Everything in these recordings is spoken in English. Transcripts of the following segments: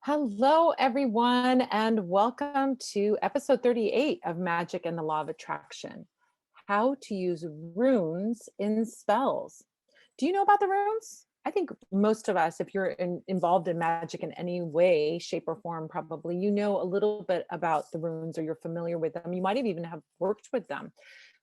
Hello, everyone, and welcome to episode 38 of Magic and the Law of Attraction. How to use runes in spells. Do you know about the runes? I think most of us, if you're involved in magic in any way, shape, or form, probably you know a little bit about the runes or you're familiar with them. You might have even have worked with them.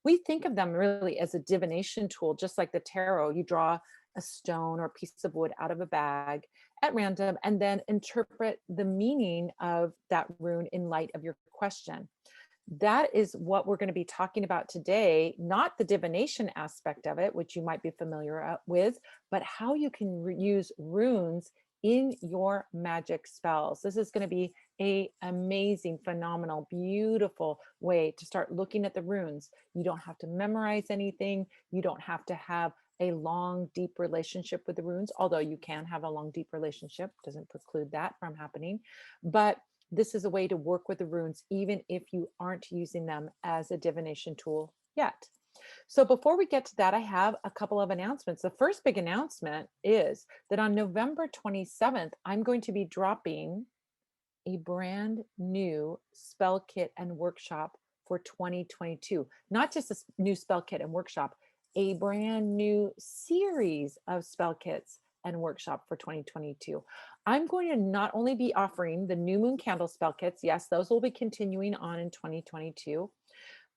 We think of them really as a divination tool, just like the tarot. You draw a stone or a piece of wood out of a bag at random and then interpret the meaning of that rune in light of your question. That is what we're going to be talking about today, not the divination aspect of it, which you might be familiar with, but how you can use runes in your magic spells. This is going to be a amazing, phenomenal, beautiful way to start looking at the runes. You don't have to memorize anything. You don't have to have a long, deep relationship with the runes, although you can have a long, deep relationship, doesn't preclude that from happening. But this is a way to work with the runes, even if you aren't using them as a divination tool yet. So before we get to that, I have a couple of announcements. The first big announcement is that on November 27th, I'm going to be dropping a brand new spell kit and workshop for 2022. Not just a new spell kit and workshop, a brand new series of spell kits and workshop for 2022. I'm going to not only be offering the new moon candle spell kits, yes, those will be continuing on in 2022.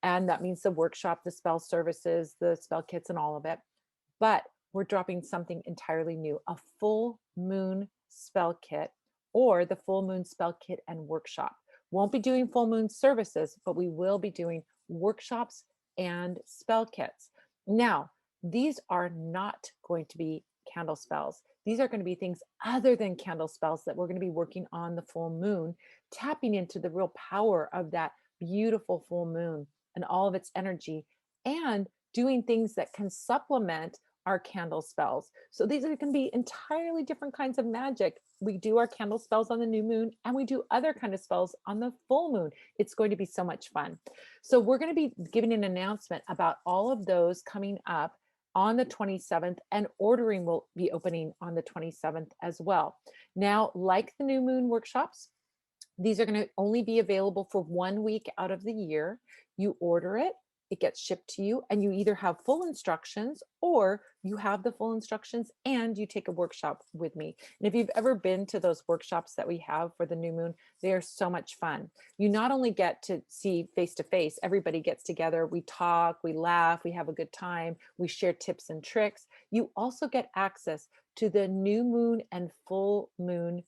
And that means the workshop, the spell services, the spell kits, and all of it. But we're dropping something entirely new, a full moon spell kit or the full moon spell kit and workshop. Won't be doing full moon services, but we will be doing workshops and spell kits. Now, these are not going to be candle spells. These are going to be things other than candle spells that we're going to be working on the full moon, tapping into the real power of that beautiful full moon and all of its energy, and doing things that can supplement our candle spells. So these are going to be entirely different kinds of magic. We do our candle spells on the new moon and we do other kind of spells on the full moon. It's going to be so much fun. So we're going to be giving an announcement about all of those coming up on the 27th, and ordering will be opening on the 27th as well. Now, like the new moon workshops, these are going to only be available for 1 week out of the year. You order it, it gets shipped to you, and you either have full instructions or you have the full instructions and you take a workshop with me. And if you've ever been to those workshops that we have for the new moon, they are so much fun. You not only get to see face to face, everybody gets together, we talk, we laugh, we have a good time, we share tips and tricks. You also get access to the new moon and full moon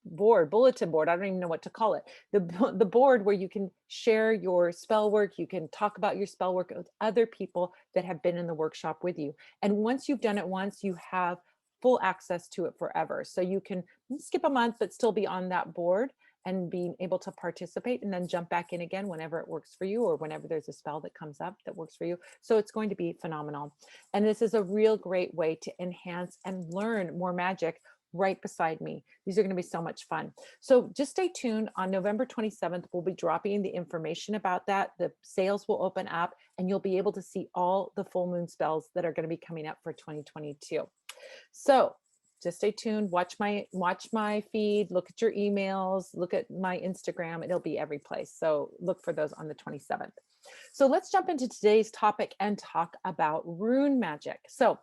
bulletin board. I don't even know what to call it. The board where you can share your spell work, you can talk about your spell work with other people that have been in the workshop with you. And once you've done it once, you have full access to it forever. So you can skip a month, but still be on that board and being able to participate and then jump back in again whenever it works for you, or whenever there's a spell that comes up that works for you. So it's going to be phenomenal. And this is a real great way to enhance and learn more magic right beside me. These are going to be so much fun. So just stay tuned. On November 27th, we'll be dropping the information about that. The sales will open up and you'll be able to see all the full moon spells that are going to be coming up for 2022. So just stay tuned, watch my feed, look at your emails, look at my Instagram, it'll be every place. So look for those on the 27th. So let's jump into today's topic and talk about rune magic. So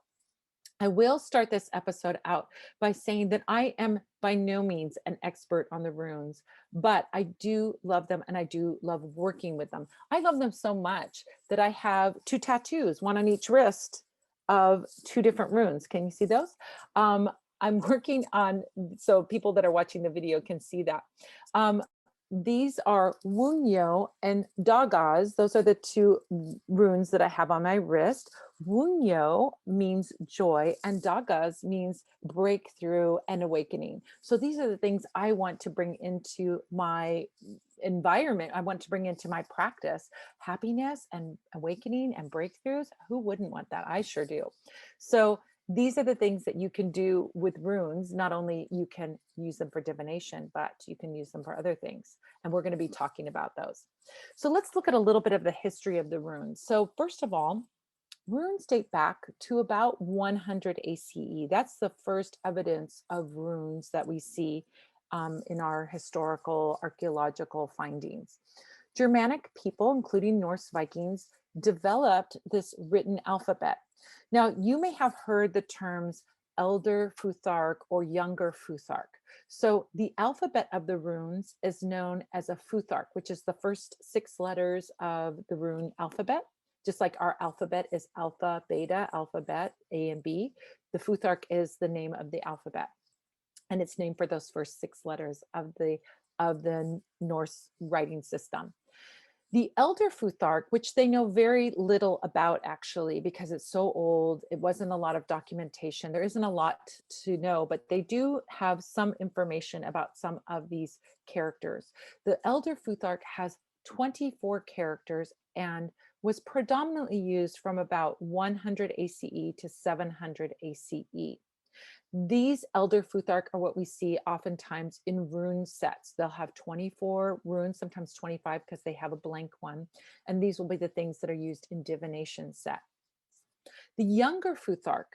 I will start this episode out by saying that I am by no means an expert on the runes, but I do love them and I do love working with them. I love them so much that I have 2 tattoos, one on each wrist, of 2 different runes. Can you see those? I'm working on, so people that are watching the video can see that. These are Wunyo and Dagaz. Those are the 2 runes that I have on my wrist. Wunyo means joy and Dagaz means breakthrough and awakening. So these are the things I want to bring into my environment. I want to bring into my practice: happiness and awakening and breakthroughs. Who wouldn't want that? I sure do. So these are the things that you can do with runes. Not only you can use them for divination, but you can use them for other things. And we're going to be talking about those. So let's look at a little bit of the history of the runes. So first of all, Runes date back to about 100 ACE. That's the first evidence of runes that we see in our historical archaeological findings. Germanic people, including Norse Vikings, developed this written alphabet. Now, you may have heard the terms elder Futhark or younger Futhark. So the alphabet of the runes is known as a Futhark, which is the first 6 letters of the rune alphabet. Just like our alphabet is alpha, beta, alphabet, A and B, the Futhark is the name of the alphabet. And it's named for those first 6 letters of the Norse writing system. The Elder Futhark, which they know very little about actually, because it's so old, it wasn't a lot of documentation. There isn't a lot to know, but they do have some information about some of these characters. The Elder Futhark has 24 characters and was predominantly used from about 100 ACE to 700 ACE. These Elder Futhark are what we see oftentimes in rune sets. They'll have 24 runes, sometimes 25 because they have a blank one. And these will be the things that are used in divination sets. The younger Futhark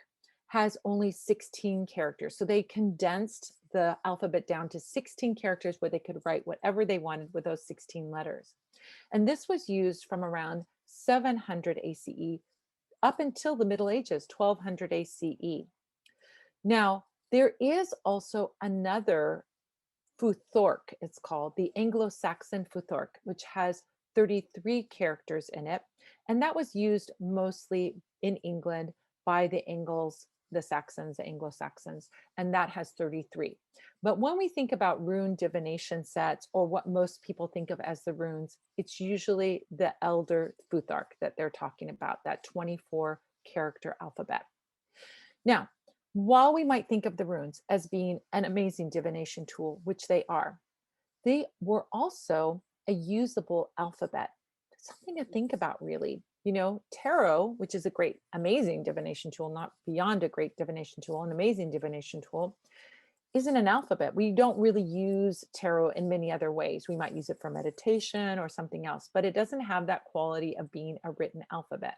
has only 16 characters. So they condensed the alphabet down to 16 characters where they could write whatever they wanted with those 16 letters. And this was used from around 700 ACE up until the Middle Ages, 1200 ACE. Now, there is also another Futhark, it's called, the Anglo-Saxon Futhark, which has 33 characters in it. And that was used mostly in England by the Angles, the Saxons, the Anglo-Saxons, and that has 33. But when we think about rune divination sets, or what most people think of as the runes, it's usually the Elder Futhark that they're talking about, that 24 character alphabet. Now, while we might think of the runes as being an amazing divination tool, which they were also a usable alphabet. Something to think about, really. You know, tarot, which is a great, amazing divination tool, not beyond a great divination tool, an amazing divination tool, isn't an alphabet. We don't really use tarot in many other ways. We might use it for meditation or something else, but it doesn't have that quality of being a written alphabet.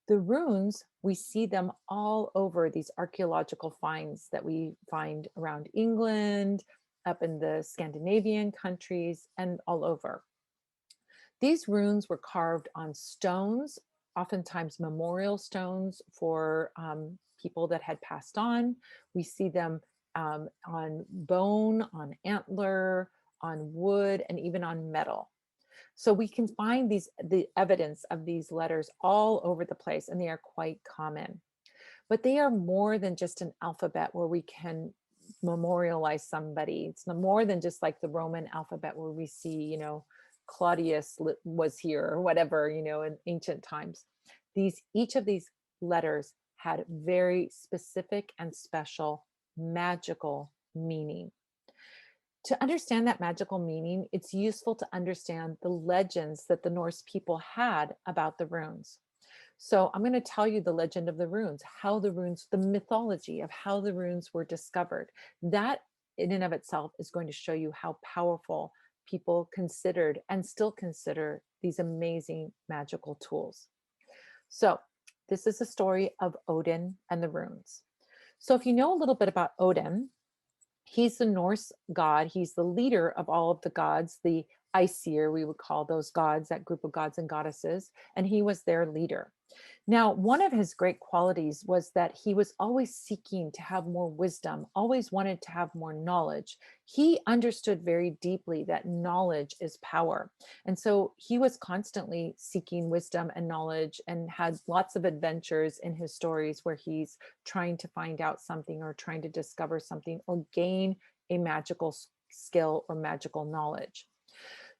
The runes, we see them all over these archaeological finds that we find around England, up in the Scandinavian countries, and all over. These runes were carved on stones, oftentimes memorial stones for people that had passed on. We see them on bone, on antler, on wood, and even on metal. So we can find the evidence of these letters all over the place, and they are quite common. But they are more than just an alphabet where we can memorialize somebody. It's more than just like the Roman alphabet where we see, you know, Claudius was here or whatever, you know, in ancient times. Each of these letters had very specific and special magical meaning. To understand that magical meaning, it's useful to understand the legends that the Norse people had about the runes. So I'm going to tell you the legend of the runes, how the runes, the mythology of how the runes were discovered. That in and of itself is going to show you how powerful people considered and still consider these amazing magical tools. So this is the story of Odin and the runes. So if you know a little bit about Odin, he's the Norse god. He's the leader of all of the gods, the Aesir, we would call those gods, that group of gods and goddesses, and he was their leader. Now, one of his great qualities was that he was always seeking to have more wisdom, always wanted to have more knowledge. He understood very deeply that knowledge is power. And so he was constantly seeking wisdom and knowledge and had lots of adventures in his stories where he's trying to find out something or trying to discover something or gain a magical skill or magical knowledge.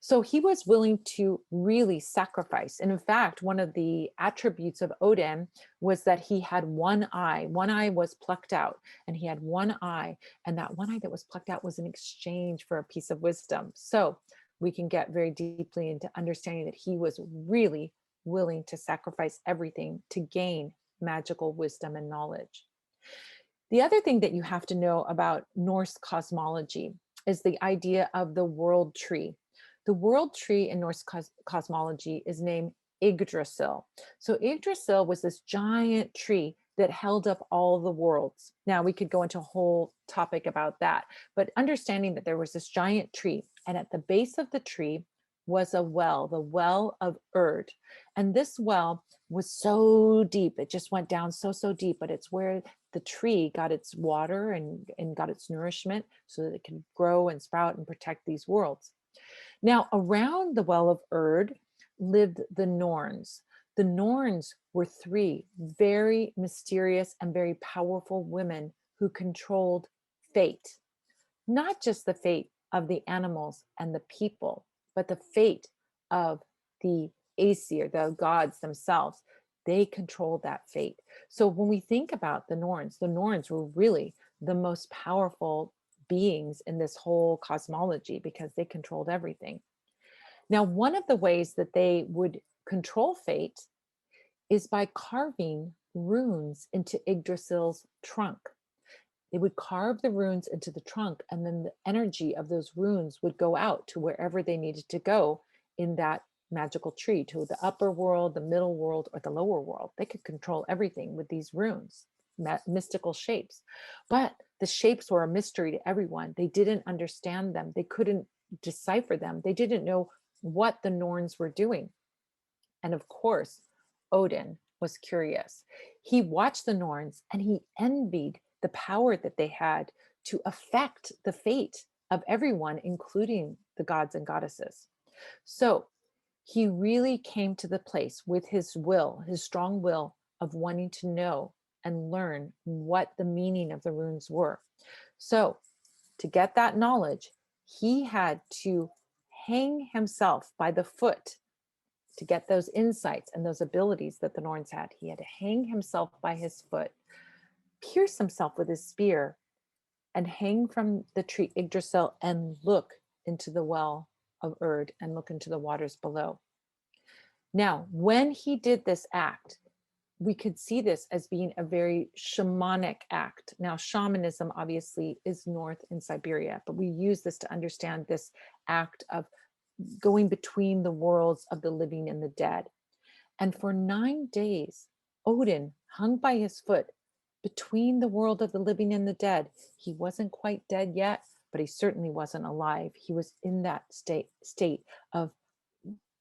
So he was willing to really sacrifice. And in fact, one of the attributes of Odin was that he had one eye. One eye was plucked out, and he had one eye. And that one eye that was plucked out was in exchange for a piece of wisdom. So we can get very deeply into understanding that he was really willing to sacrifice everything to gain magical wisdom and knowledge. The other thing that you have to know about Norse cosmology is the idea of the world tree. The world tree in Norse cosmology is named Yggdrasil. So Yggdrasil was this giant tree that held up all the worlds. Now we could go into a whole topic about that, but understanding that there was this giant tree, and at the base of the tree was a well, the well of Erd. And this well was so deep, it just went down so deep, but it's where the tree got its water and got its nourishment so that it can grow and sprout and protect these worlds. Now, around the well of Erd lived the Norns. The Norns were three very mysterious and very powerful women who controlled fate, not just the fate of the animals and the people, but the fate of the Aesir, the gods themselves. They controlled that fate. So when we think about the Norns were really the most powerful beings in this whole cosmology because they controlled everything. Now, one of the ways that they would control fate is by carving runes into Yggdrasil's trunk. They would carve the runes into the trunk, and then the energy of those runes would go out to wherever they needed to go in that magical tree, to the upper world, the middle world, or the lower world. They could control everything with these runes, mystical shapes. But the shapes were a mystery to everyone. They didn't understand them. They couldn't decipher them. They didn't know what the Norns were doing. And of course, Odin was curious. He watched the Norns and he envied the power that they had to affect the fate of everyone, including the gods and goddesses. So he really came to the place with his will, his strong will of wanting to know and learn what the meaning of the runes were. So to get that knowledge, he had to hang himself by the foot to get those insights and those abilities that the Norns had. He had to hang himself by his foot, pierce himself with his spear, and hang from the tree Yggdrasil and look into the well of Erd and look into the waters below. Now, when he did this act, we could see this as being a very shamanic act. Now, shamanism obviously is north in Siberia, but we use this to understand this act of going between the worlds of the living and the dead. And for 9 days, Odin hung by his foot between the world of the living and the dead. He wasn't quite dead yet, but he certainly wasn't alive. He was in that state of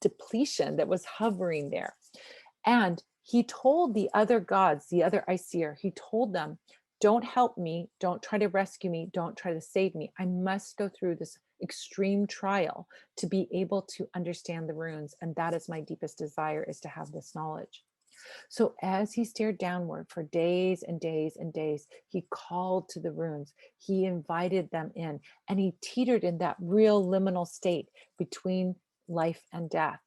depletion that was hovering there. And he told the other gods, the other Aesir, he told them, don't help me, don't try to rescue me, don't try to save me. I must go through this extreme trial to be able to understand the runes. And that is my deepest desire, is to have this knowledge. So as he stared downward for days and days and days, he called to the runes, he invited them in, and he teetered in that real liminal state between life and death.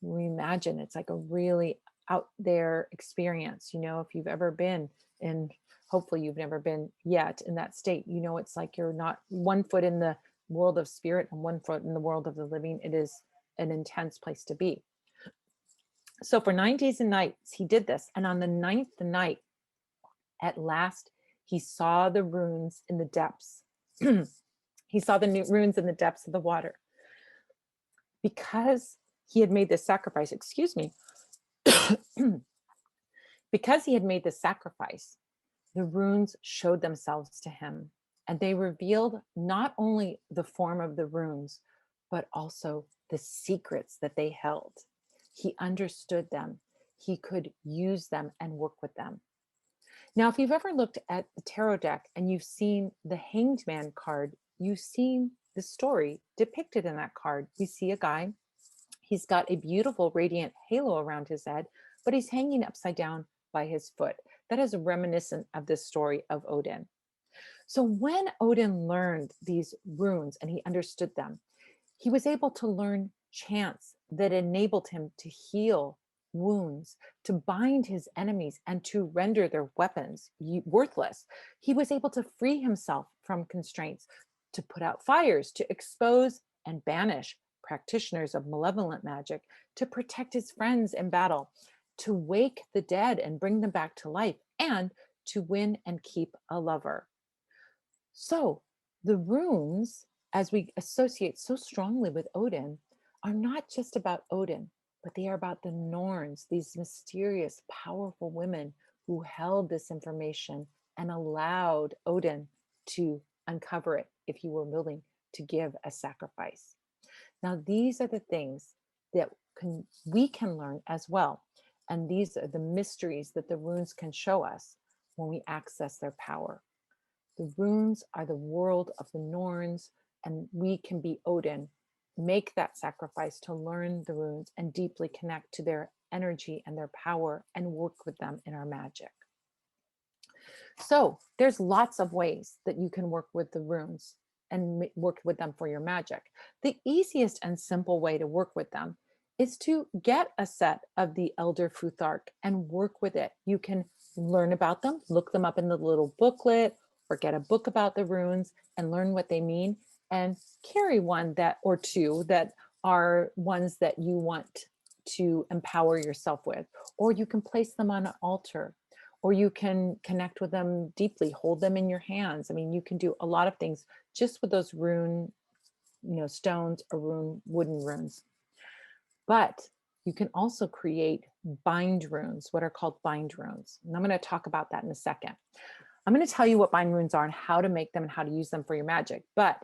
We imagine it's like a really out there experience. You know, if you've ever been in, hopefully you've never been yet in that state, you know, it's like you're not one foot in the world of spirit and one foot in the world of the living. It is an intense place to be. So for 9 days and nights, he did this. And on the ninth night, at last, he saw the runes in the depths. He saw the runes in the depths of the water. Because he had made this sacrifice, excuse me, because he had made this sacrifice, the runes showed themselves to him. And they revealed not only the form of the runes, but also the secrets that they held. He understood them. He could use them and work with them. Now, if you've ever looked at the tarot deck and you've seen the Hanged Man card, you've seen the story depicted in that card. We see a guy, he's got a beautiful radiant halo around his head, but he's hanging upside down by his foot. That is reminiscent of this story of Odin. So when Odin learned these runes and he understood them, he was able to learn chants that enabled him to heal wounds, to bind his enemies, and to render their weapons worthless. He was able to free himself from constraints, to put out fires, to expose and banish practitioners of malevolent magic, to protect his friends in battle, to wake the dead and bring them back to life, and to win and keep a lover. So the runes, as we associate so strongly with Odin, are not just about Odin. but they are about the Norns, these mysterious, powerful women who held this information and allowed Odin to uncover it if he were willing to give a sacrifice. Now, these are the things that we can learn as well. And these are the mysteries that the runes can show us when we access their power. The runes are the world of the Norns, and we can be Odin, make that sacrifice to learn the runes and deeply connect to their energy and their power and work with them in our magic. So there's lots of ways that you can work with the runes and work with them for your magic. The easiest and simple way to work with them is to get a set of the Elder Futhark and work with it. You can learn about them, look them up in the little booklet, or get a book about the runes and learn what they mean, and carry one that or two that are ones that you want to empower yourself with. Or you can place them on an altar, or you can connect with them deeply, hold them in your hands. I mean, you can do a lot of things just with those rune, stones or wooden runes. But you can also create bind runes, what are called bind runes. And I'm going to talk about that in a second. I'm going to tell you what bind runes are and how to make them and how to use them for your magic. But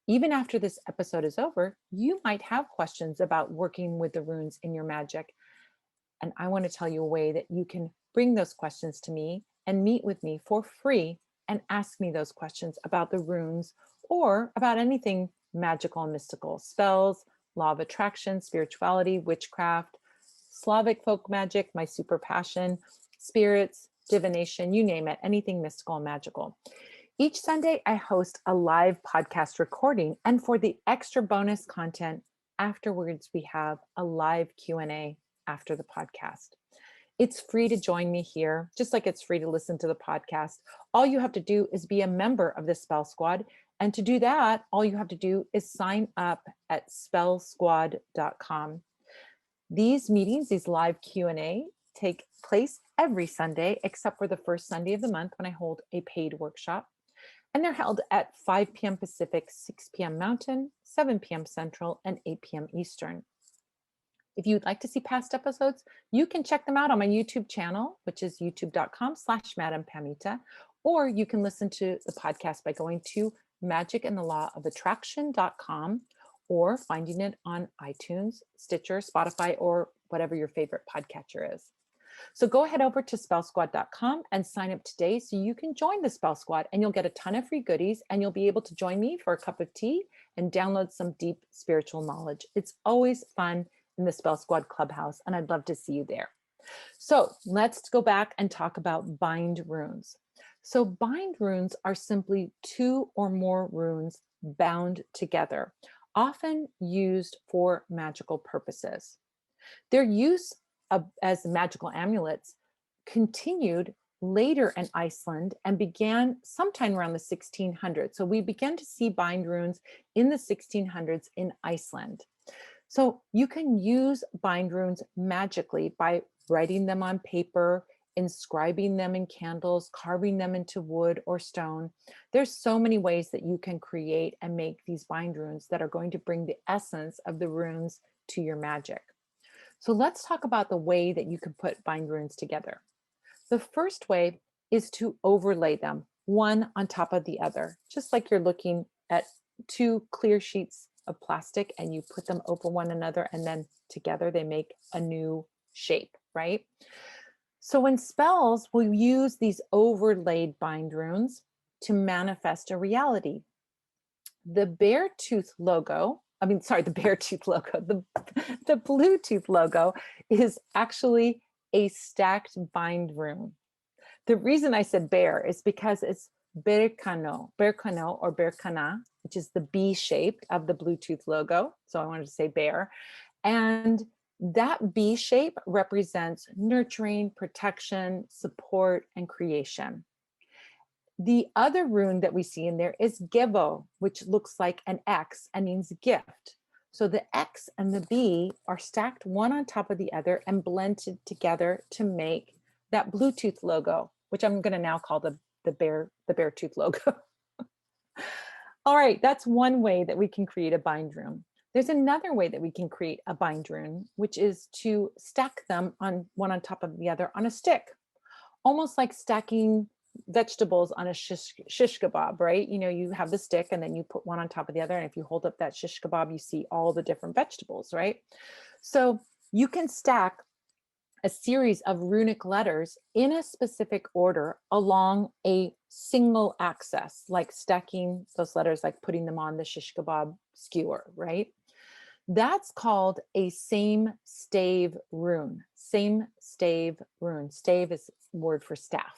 even after this episode is over, you might have questions about working with the runes in your magic. And I want to tell you a way that you can bring those questions to me and meet with me for free and ask me those questions about the runes or about anything magical and mystical, spells, law of attraction, spirituality, witchcraft, Slavic folk magic, my super passion, spirits, divination, you name it, anything mystical and magical. Each Sunday, I host a live podcast recording, and for the extra bonus content, afterwards, we have a live Q&A after the podcast. It's free to join me here, just like it's free to listen to the podcast. All you have to do is be a member of the Spell Squad. And to do that, all you have to do is sign up at spellsquad.com. These meetings, these live Q&A, take place every Sunday, except for the first Sunday of the month when I hold a paid workshop. And they're held at 5 p.m. Pacific, 6 p.m. Mountain, 7 p.m. Central, and 8 p.m. Eastern. If you'd like to see past episodes, you can check them out on my YouTube channel, which is youtube.com/MadamePamita, or you can listen to the podcast by going to magicandthelawofattraction.com or finding it on iTunes, Stitcher, Spotify, or whatever your favorite podcatcher is. So go ahead over to spellsquad.com and sign up today so you can join the Spell Squad, and you'll get a ton of free goodies, and you'll be able to join me for a cup of tea and download some deep spiritual knowledge. It's always fun in the Spell Squad Clubhouse, and I'd love to see you there. So let's go back and talk about bind runes. So bind runes are simply 2 or more runes bound together, often used for magical purposes. Their use as magical amulets continued later in Iceland and began sometime around the 1600s. So we began to see bind runes in the 1600s in Iceland. So you can use bind runes magically by writing them on paper, inscribing them in candles, carving them into wood or stone. There's so many ways that you can create and make these bind runes that are going to bring the essence of the runes to your magic. So let's talk about the way that you can put bind runes together. The first way is to overlay them one on top of the other, just like you're looking at 2 clear sheets of plastic and you put them over one another and then together they make a new shape, right? So in spells, we'll use these overlaid bind runes to manifest a reality. The Beartooth logo, the Bluetooth logo is actually a stacked bind rune. The reason I said bear is because it's Berkano or Berkana, which is the B shape of the Bluetooth logo. So I wanted to say bear. And that B shape represents nurturing, protection, support, and creation. The other rune that we see in there is Gevo, which looks like an X and means gift. So the X and the B are stacked one on top of the other and blended together to make that Bluetooth logo, which I'm going to now call the Beartooth logo. All right, that's one way that we can create a bind rune. There's another way that we can create a bind rune, which is to stack them on one on top of the other on a stick, almost like stacking vegetables on a shish kebab, right? You know, you have the stick and then you put one on top of the other. And if you hold up that shish kebab, you see all the different vegetables, right? So you can stack a series of runic letters in a specific order along a single axis, like stacking those letters, like putting them on the shish kebab skewer, right? That's called a same stave rune. Same stave rune. Stave is a word for staff.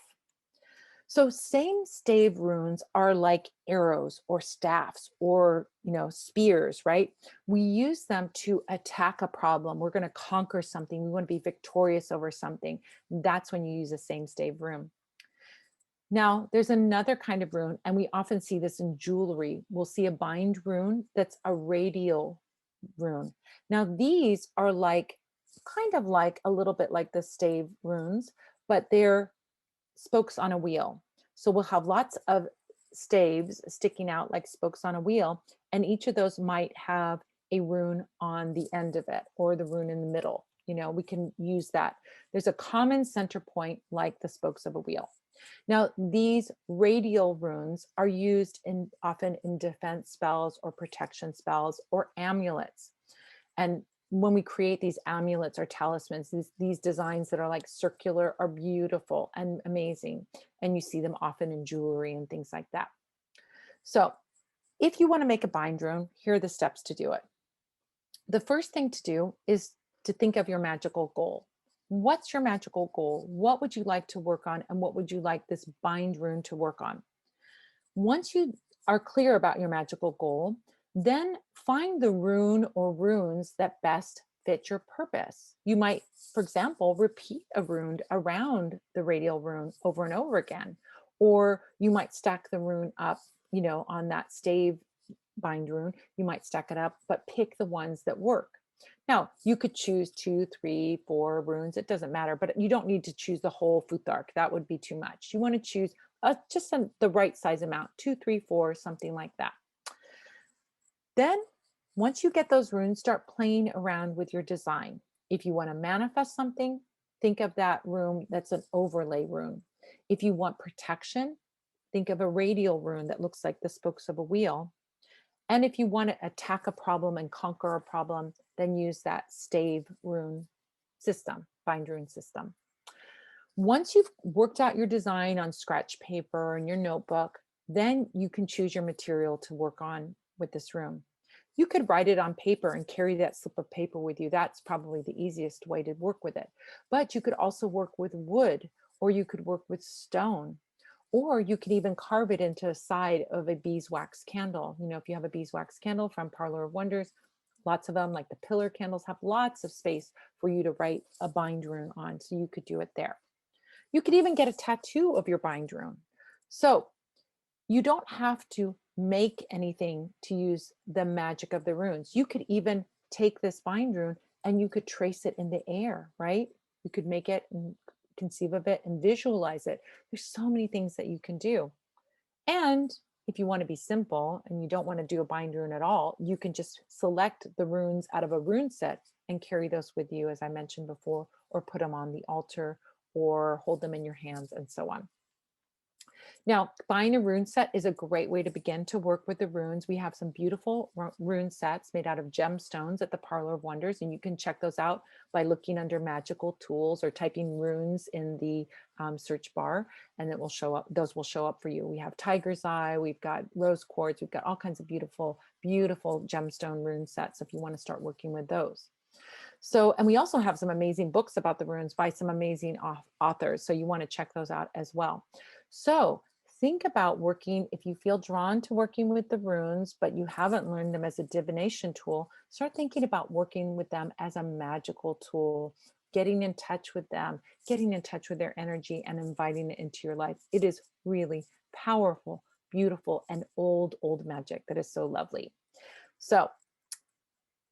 So same stave runes are like arrows or staffs or, spears, right? We use them to attack a problem. We're going to conquer something. We want to be victorious over something. That's when you use a same stave rune. Now, there's another kind of rune, and we often see this in jewelry. We'll see a bind rune that's a radial rune. Now, these are kind of like a little bit like the stave runes, but they're spokes on a wheel. So we'll have lots of staves sticking out like spokes on a wheel, and each of those might have a rune on the end of it or the rune in the middle. We can use that. There's a common center point like the spokes of a wheel. Now, these radial runes are used often in defense spells or protection spells or amulets. And when we create these amulets or talismans, these designs that are like circular are beautiful and amazing. And you see them often in jewelry and things like that. So if you want to make a bind rune, here are the steps to do it. The first thing to do is to think of your magical goal. What's your magical goal? What would you like to work on? And what would you like this bind rune to work on? Once you are clear about your magical goal, then find the rune or runes that best fit your purpose. You might, for example, repeat a rune around the radial rune over and over again, or you might stack the rune up, on that stave bind rune. You might stack it up, but pick the ones that work. Now, you could choose 2, 3, 4 runes. It doesn't matter, but you don't need to choose the whole futhark. That would be too much. You want to choose just the right size amount, 2, 3, 4, something like that. Then once you get those runes, start playing around with your design. If you want to manifest something, think of that rune that's an overlay rune. If you want protection, think of a radial rune that looks like the spokes of a wheel. And if you want to attack a problem and conquer a problem, then use that stave rune system, bind rune system. Once you've worked out your design on scratch paper and your notebook, then you can choose your material to work on with this rune. You could write it on paper and carry that slip of paper with you. That's probably the easiest way to work with it. But you could also work with wood, or you could work with stone, or you could even carve it into a side of a beeswax candle. If you have a beeswax candle from Parlor of Wonders, lots of them, like the pillar candles, have lots of space for you to write a bind rune on. So you could do it there. You could even get a tattoo of your bind rune. So you don't have to make anything to use the magic of the runes. You could even take this bind rune and you could trace it in the air, right? You could make it and conceive of it and visualize it. There's so many things that you can do. And if you want to be simple and you don't want to do a bind rune at all, you can just select the runes out of a rune set and carry those with you, as I mentioned before, or put them on the altar or hold them in your hands and so on. Now, buying a rune set is a great way to begin to work with the runes. We have some beautiful rune sets made out of gemstones at the Parlor of Wonders, and you can check those out by looking under magical tools or typing runes in the search bar, and it will show up. Those will show up for you. We have tiger's eye, we've got rose quartz, we've got all kinds of beautiful, beautiful gemstone rune sets if you want to start working with those. So, and we also have some amazing books about the runes by some amazing authors. So you want to check those out as well. So think about working, if you feel drawn to working with the runes, but you haven't learned them as a divination tool, start thinking about working with them as a magical tool, getting in touch with them, getting in touch with their energy and inviting it into your life. It is really powerful, beautiful, and old magic that is so lovely. So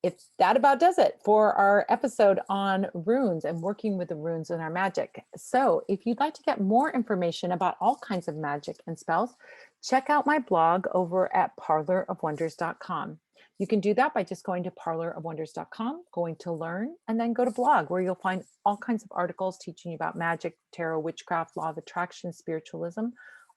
if that about does it for our episode on runes and working with the runes in our magic. So if you'd like to get more information about all kinds of magic and spells, Check out my blog over at parlorofwonders.com. You can do that by just going to parlorofwonders.com, going to learn, and then go to blog, where you'll find all kinds of articles teaching you about magic, tarot, witchcraft, law of attraction, spiritualism,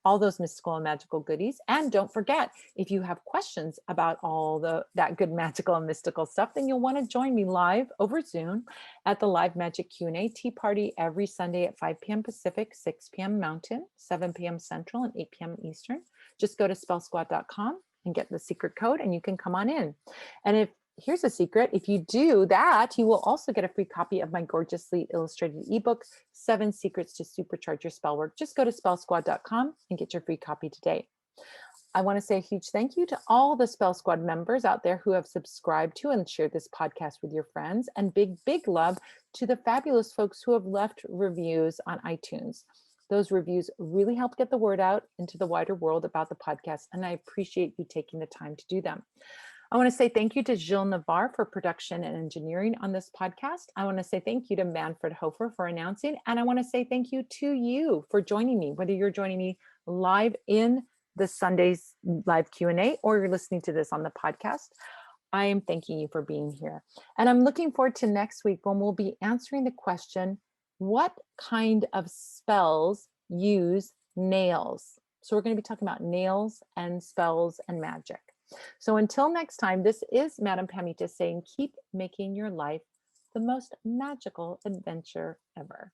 all those mystical and magical goodies. And don't forget, if you have questions about all that good magical and mystical stuff, then you'll want to join me live over Zoom at the live magic Q&A tea party every Sunday at 5 p.m. Pacific, 6 p.m. Mountain, 7 p.m. Central, and 8 p.m. Eastern. Just go to spellsquad.com and get the secret code, and you can come on in. And here's a secret: if you do that, you will also get a free copy of my gorgeously illustrated ebook, 7 Secrets to Supercharge Your Spell Work. Just go to spellsquad.com and get your free copy today. I want to say a huge thank you to all the Spell Squad members out there who have subscribed to and shared this podcast with your friends, and big love to the fabulous folks who have left reviews on iTunes. Those reviews really help get the word out into the wider world about the podcast, and I appreciate you taking the time to do them. I want to say thank you to Gilles Navarre for production and engineering on this podcast. I want to say thank you to Manfred Hofer for announcing, and I want to say thank you to you for joining me, whether you're joining me live in the Sunday's live Q&A or you're listening to this on the podcast. I am thanking you for being here. And I'm looking forward to next week when we'll be answering the question, what kind of spells use nails? So we're going to be talking about nails and spells and magic. So until next time, this is Madame Pamita saying, keep making your life the most magical adventure ever.